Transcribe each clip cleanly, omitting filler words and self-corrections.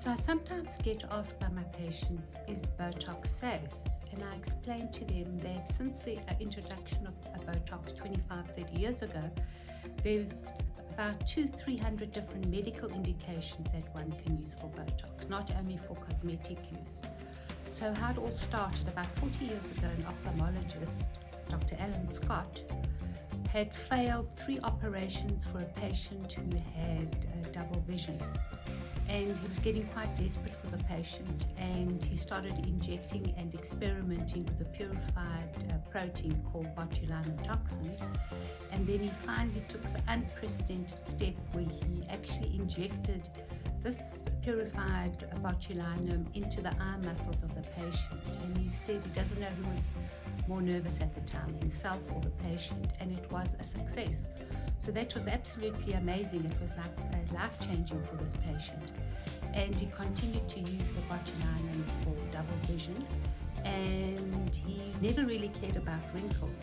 So I sometimes get asked by my patients, is Botox safe? And I explain to them that since the introduction of Botox 25, 30 years ago, there's about 200-300 different medical indications that one can use for Botox, not only for cosmetic use. So how it all started, about 40 years ago, an ophthalmologist, Dr. Alan Scott, had failed 3 operations for a patient who had double vision. And he was getting quite desperate for the patient, and he started injecting and experimenting with a purified protein called botulinum toxin. And then he finally took the unprecedented step where he actually injected this purified botulinum into the eye muscles of the patient. And he said he doesn't know who was more nervous at the time, himself or the patient, and it was a success. So that was absolutely amazing. It was like life-changing for this patient. And he continued to use the botulinum for double vision, and he never really cared about wrinkles.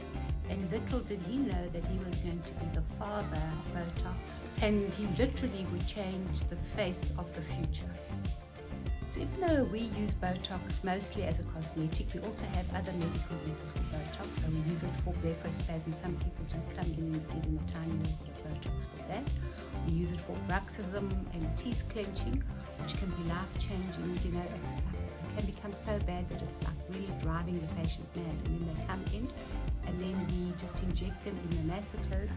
And little did he know that he was going to be the father of Botox, and he literally would change the face of the future. So even though we use Botox mostly as a cosmetic, we also have other medical uses for Botox. So we use it for blepharospasm. Some people do come in and give them a tiny little bit of Botox for that. We use it for bruxism and teeth clenching, which can be life-changing. You know, it can become so bad that it's like really driving the patient mad. And then they come in, and then we just inject them in the masseters.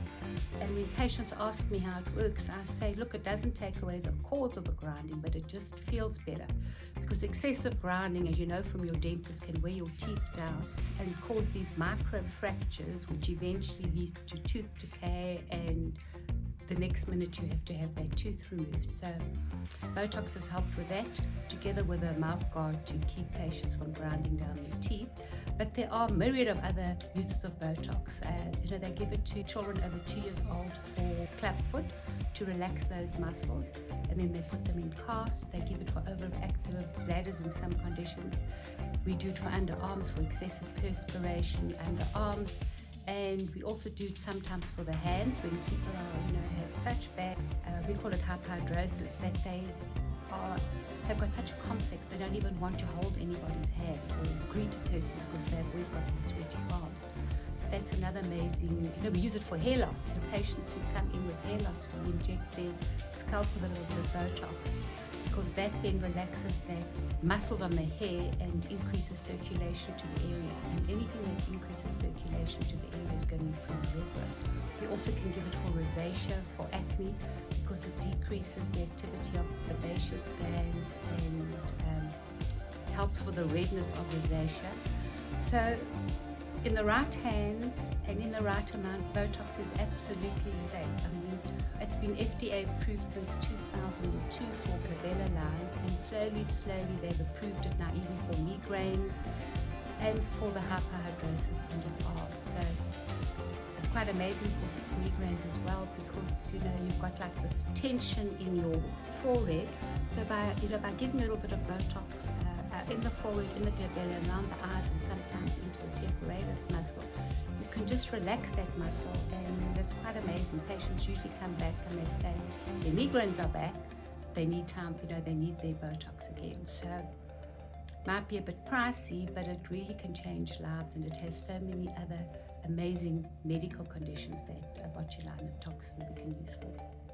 And when patients ask me how it works, I say, look, it doesn't take away the cause of the grinding, but it just feels better. Because excessive grinding, as you know from your dentist, can wear your teeth down and cause these micro fractures, which eventually lead to tooth decay, and the next minute you have to have that tooth removed. So Botox has helped with that, together with a mouth guard to keep patients from grinding down their teeth. But there are a myriad of other uses of Botox. They give it to children over 2 years old for clubfoot to relax those muscles, and then they put them in casts. They give it for overactive bladders in some conditions. We do it for underarms for excessive perspiration, underarms. And we also do it sometimes for the hands when people are, have such bad, we call it hyperhidrosis, that they've got such a complex, they don't even want to hold anybody's hand or greet a person because they've always got these sweaty palms. So that's another amazing, we use it for hair loss. Patients who come in with hair loss, we inject their scalp with a little bit of Botox, because that then relaxes their muscles on the hair and increases circulation to the area. And anything that increases circulation to the area is going to improve hair growth. We also can give it for rosacea, for acne, because it decreases the activity of sebaceous glands and helps with the redness of rosacea. So in the right hands and in the right amount, Botox is absolutely safe. It's been FDA approved since 2002 for glabellar lines, and slowly they've approved it now even for migraines and for the hyperhidrosis under the arms. So it's quite amazing for migraines as well, because you've got like this tension in your forehead. So by giving a little bit of Botox in the forehead, in the glabella, around the eyes, and sometimes into the temporalis muscle, you can just relax that muscle, and it's quite amazing. Patients usually come back and they say their migraines are back, they need time, they need their Botox again. So it might be a bit pricey, but it really can change lives, and it has so many other amazing medical conditions that botulinum toxin we can use for.